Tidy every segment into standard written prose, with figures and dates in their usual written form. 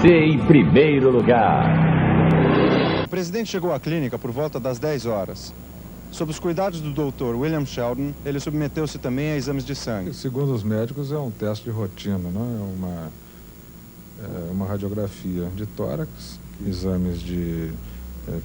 você em primeiro lugar. O presidente chegou à clínica por volta das 10 horas. Sob os cuidados do Dr. William Sheldon, ele submeteu-se também a exames de sangue. Segundo os médicos, é um teste de rotina, não é uma radiografia de tórax, exames de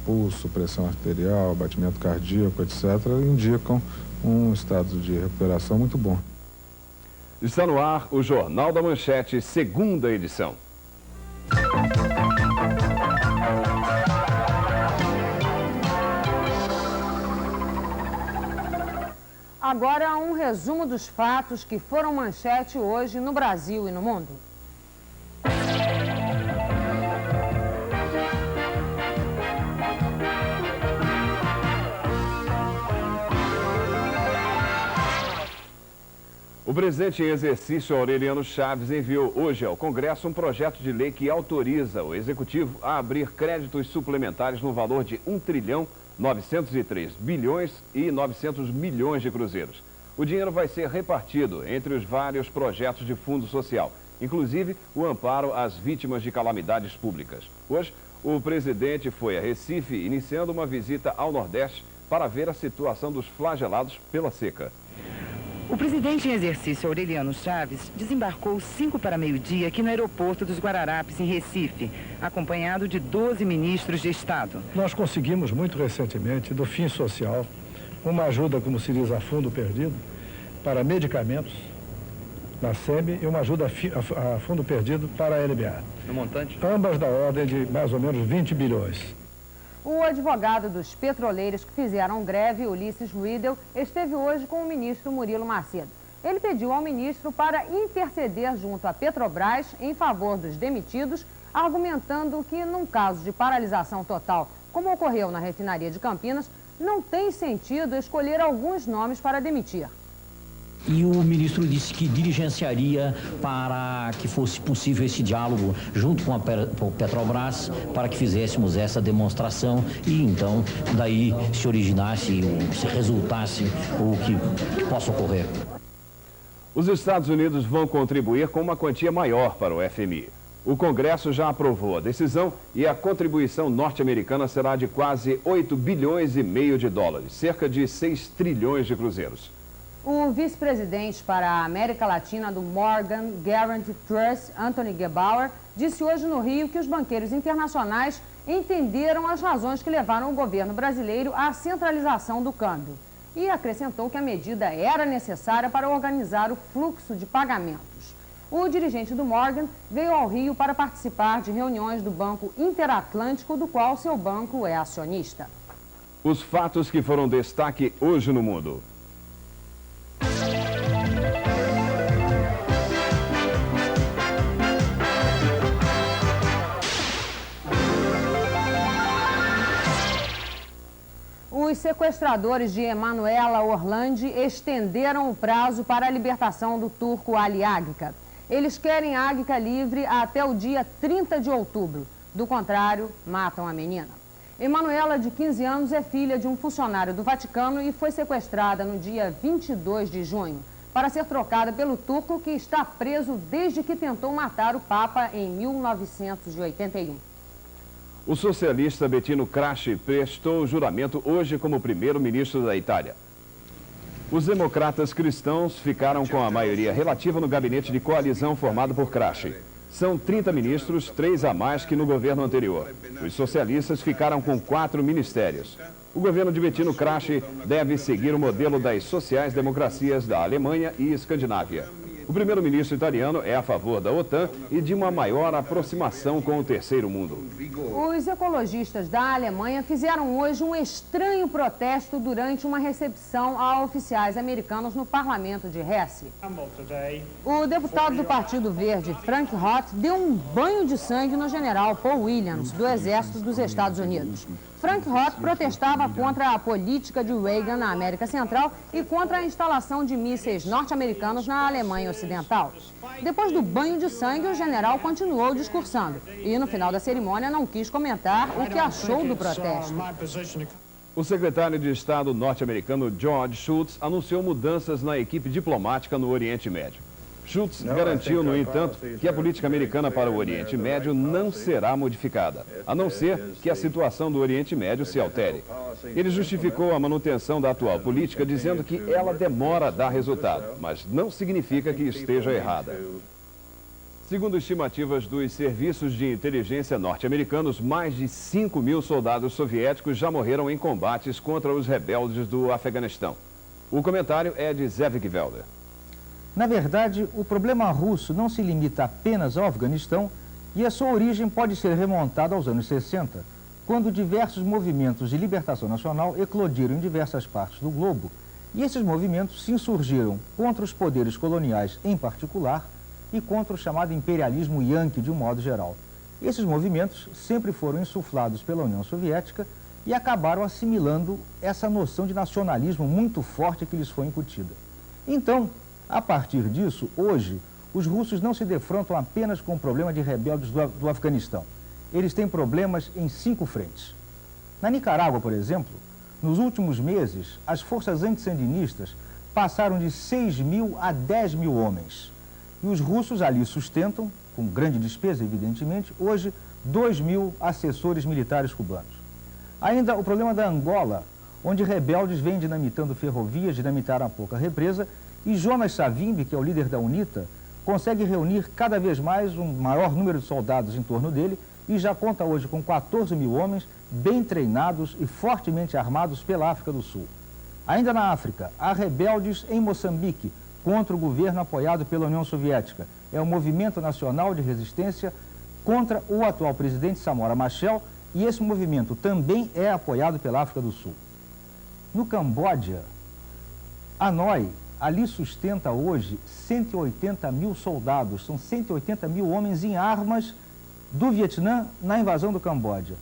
pulso, pressão arterial, batimento cardíaco, etc., indicam um estado de recuperação muito bom. Está no ar o Jornal da Manchete, segunda edição. Agora, um resumo dos fatos que foram manchete hoje no Brasil e no mundo. O presidente em exercício, Aureliano Chaves, enviou hoje ao Congresso um projeto de lei que autoriza o Executivo a abrir créditos suplementares no valor de 1.903 bilhões e 900 milhões de cruzeiros. O dinheiro vai ser repartido entre os vários projetos de fundo social, inclusive o amparo às vítimas de calamidades públicas. Hoje, o presidente foi a Recife, iniciando uma visita ao Nordeste para ver a situação dos flagelados pela seca. O presidente em exercício, Aureliano Chaves, desembarcou 5 para meio-dia aqui no aeroporto dos Guararapes, em Recife, acompanhado de 12 ministros de Estado. Nós conseguimos muito recentemente, do Fim Social, uma ajuda, como se diz, a fundo perdido, para medicamentos, na SEMI, e uma ajuda a fundo perdido para a LBA. No montante? Ambas da ordem de mais ou menos 20 bilhões. O advogado dos petroleiros que fizeram greve, Ulisses Riedel, esteve hoje com o ministro Murilo Macedo. Ele pediu ao ministro para interceder junto à Petrobras em favor dos demitidos, argumentando que, num caso de paralisação total, como ocorreu na refinaria de Campinas, não tem sentido escolher alguns nomes para demitir. E o ministro disse que diligenciaria para que fosse possível esse diálogo junto com a Petrobras para que fizéssemos essa demonstração e então daí se originasse, se resultasse o que possa ocorrer. Os Estados Unidos vão contribuir com uma quantia maior para o FMI. O Congresso já aprovou a decisão e a contribuição norte-americana será de quase 8 bilhões e meio de dólares, cerca de 6 trilhões de cruzeiros. O vice-presidente para a América Latina do Morgan Guaranty Trust, Anthony Gebauer, disse hoje no Rio que os banqueiros internacionais entenderam as razões que levaram o governo brasileiro à centralização do câmbio. E acrescentou que a medida era necessária para organizar o fluxo de pagamentos. O dirigente do Morgan veio ao Rio para participar de reuniões do Banco Interatlântico, do qual seu banco é acionista. Os fatos que foram destaque hoje no mundo. Os sequestradores de Emanuela Orlandi estenderam o prazo para a libertação do turco Ali Agca. Eles querem Agca livre até o dia 30 de outubro. Do contrário, matam a menina. Emanuela, de 15 anos, é filha de um funcionário do Vaticano e foi sequestrada no dia 22 de junho para ser trocada pelo turco, que está preso desde que tentou matar o Papa em 1981. O socialista Bettino Craxi prestou juramento hoje como primeiro-ministro da Itália. Os democratas cristãos ficaram com a maioria relativa no gabinete de coalizão formado por Craxi. São 30 ministros, 3 a mais que no governo anterior. Os socialistas ficaram com 4 ministérios. O governo de Bettino Craxi deve seguir o modelo das sociais-democracias da Alemanha e Escandinávia. O primeiro-ministro italiano é a favor da OTAN e de uma maior aproximação com o terceiro mundo. Os ecologistas da Alemanha fizeram hoje um estranho protesto durante uma recepção a oficiais americanos no parlamento de Hesse. O deputado do Partido Verde, Frank Roth, deu um banho de sangue no general Paul Williams, do Exército dos Estados Unidos. Frank Roth protestava contra a política de Reagan na América Central e contra a instalação de mísseis norte-americanos na Alemanha Ocidental. Depois do banho de sangue, o general continuou discursando e, no final da cerimônia, não quis comentar o que achou do protesto. O secretário de Estado norte-americano George Shultz anunciou mudanças na equipe diplomática no Oriente Médio. Schultz garantiu, no entanto, que a política americana para o Oriente Médio não será modificada, a não ser que a situação do Oriente Médio se altere. Ele justificou a manutenção da atual política, dizendo que ela demora a dar resultado, mas não significa que esteja errada. Segundo estimativas dos serviços de inteligência norte-americanos, mais de 5.000 soldados soviéticos já morreram em combates contra os rebeldes do Afeganistão. O comentário é de Zevik Velder. Na verdade, o problema russo não se limita apenas ao Afeganistão e a sua origem pode ser remontada aos anos 60, quando diversos movimentos de libertação nacional eclodiram em diversas partes do globo, e esses movimentos se insurgiram contra os poderes coloniais em particular e contra o chamado imperialismo Yankee de um modo geral. Esses movimentos sempre foram insuflados pela União Soviética e acabaram assimilando essa noção de nacionalismo muito forte que lhes foi incutida. Então, a partir disso, hoje, os russos não se defrontam apenas com o problema de rebeldes do Afeganistão. Eles têm problemas em 5 frentes. Na Nicarágua, por exemplo, nos últimos meses, as forças antissandinistas passaram de 6.000 a 10.000 homens. E os russos ali sustentam, com grande despesa, evidentemente, hoje 2.000 assessores militares cubanos. Ainda o problema da Angola, onde rebeldes vêm dinamitando ferrovias, dinamitaram há pouco a represa, e Jonas Savimbi, que é o líder da UNITA, consegue reunir cada vez mais um maior número de soldados em torno dele e já conta hoje com 14.000 homens bem treinados e fortemente armados pela África do Sul. Ainda na África, há rebeldes em Moçambique contra o governo apoiado pela União Soviética. É o Movimento Nacional de Resistência contra o atual presidente Samora Machel, e esse movimento também é apoiado pela África do Sul. No Camboja, Hanoi ali sustenta hoje 180.000 soldados, são 180.000 homens em armas do Vietnã na invasão do Camboja.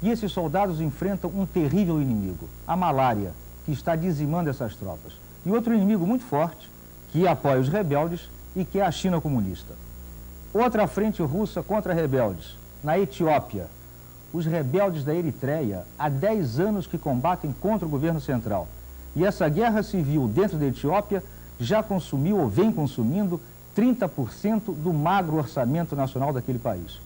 E esses soldados enfrentam um terrível inimigo, a malária, que está dizimando essas tropas. E outro inimigo muito forte, que apoia os rebeldes e que é a China comunista. Outra frente russa contra rebeldes, na Etiópia. Os rebeldes da Eritreia há 10 anos que combatem contra o governo central. E essa guerra civil dentro da Etiópia já consumiu ou vem consumindo 30% do magro orçamento nacional daquele país.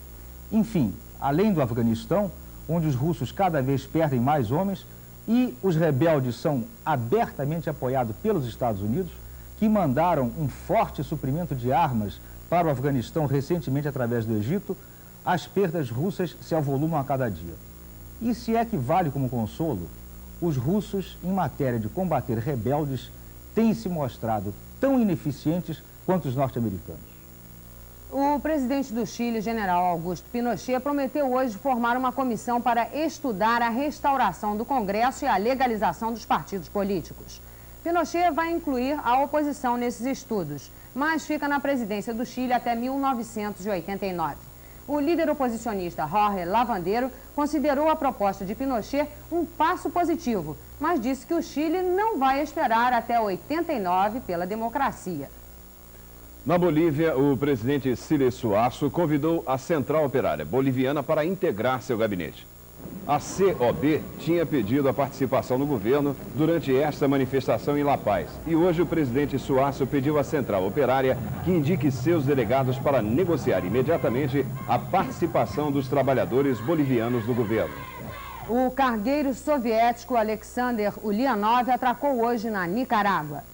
Enfim, além do Afeganistão, onde os russos cada vez perdem mais homens e os rebeldes são abertamente apoiados pelos Estados Unidos, que mandaram um forte suprimento de armas para o Afeganistão recentemente através do Egito, as perdas russas se avolumam a cada dia. E se é que vale como consolo, os russos, em matéria de combater rebeldes, têm se mostrado tão ineficientes quanto os norte-americanos. O presidente do Chile, general Augusto Pinochet, prometeu hoje formar uma comissão para estudar a restauração do Congresso e a legalização dos partidos políticos. Pinochet vai incluir a oposição nesses estudos, mas fica na presidência do Chile até 1989. O líder oposicionista Jorge Lavandero considerou a proposta de Pinochet um passo positivo, mas disse que o Chile não vai esperar até 89 pela democracia. Na Bolívia, o presidente Siles Suasso convidou a Central Operária Boliviana para integrar seu gabinete. A COB tinha pedido a participação no governo durante esta manifestação em La Paz. E hoje o presidente Suasso pediu à Central Operária que indique seus delegados para negociar imediatamente a participação dos trabalhadores bolivianos no governo. O cargueiro soviético Alexander Ulyanov atracou hoje na Nicarágua.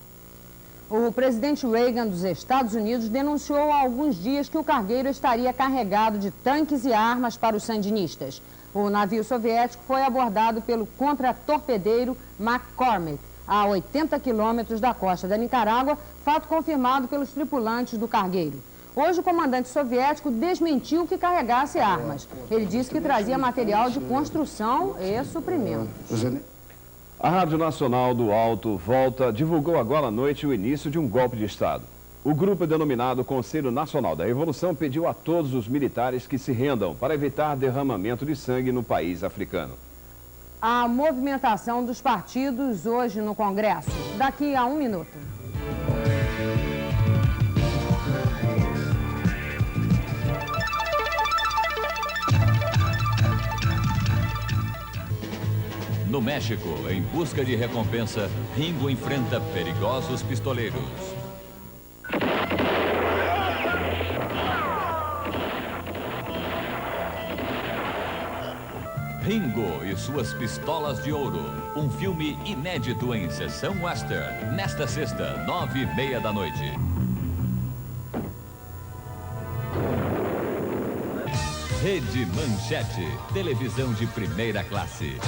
O presidente Reagan dos Estados Unidos denunciou há alguns dias que o cargueiro estaria carregado de tanques e armas para os sandinistas. O navio soviético foi abordado pelo contra-torpedeiro McCormick, a 80 quilômetros da costa da Nicarágua, fato confirmado pelos tripulantes do cargueiro. Hoje, o comandante soviético desmentiu que carregasse armas. Ele disse que trazia material de construção e suprimentos. A Rádio Nacional do Alto Volta divulgou agora à noite o início de um golpe de Estado. O grupo denominado Conselho Nacional da Revolução pediu a todos os militares que se rendam para evitar derramamento de sangue no país africano. A movimentação dos partidos hoje no Congresso, daqui a 1 minuto. No México, em busca de recompensa, Ringo enfrenta perigosos pistoleiros. Ringo e suas Pistolas de Ouro. Um filme inédito em sessão western. Nesta sexta, 9h30 da noite. Rede Manchete. Televisão de primeira classe.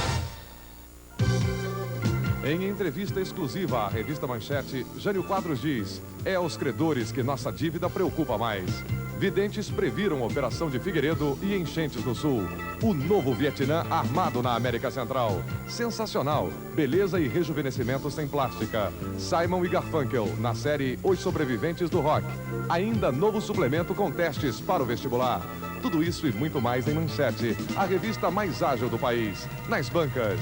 Em entrevista exclusiva à revista Manchete, Jânio Quadros diz: é aos credores que nossa dívida preocupa mais. Videntes previram operação de Figueiredo e enchentes no Sul. O novo Vietnã armado na América Central. Sensacional. Beleza e rejuvenescimento sem plástica. Simon e Garfunkel, na série Os Sobreviventes do Rock. Ainda novo suplemento com testes para o vestibular. Tudo isso e muito mais em Manchete, a revista mais ágil do país. Nas bancas.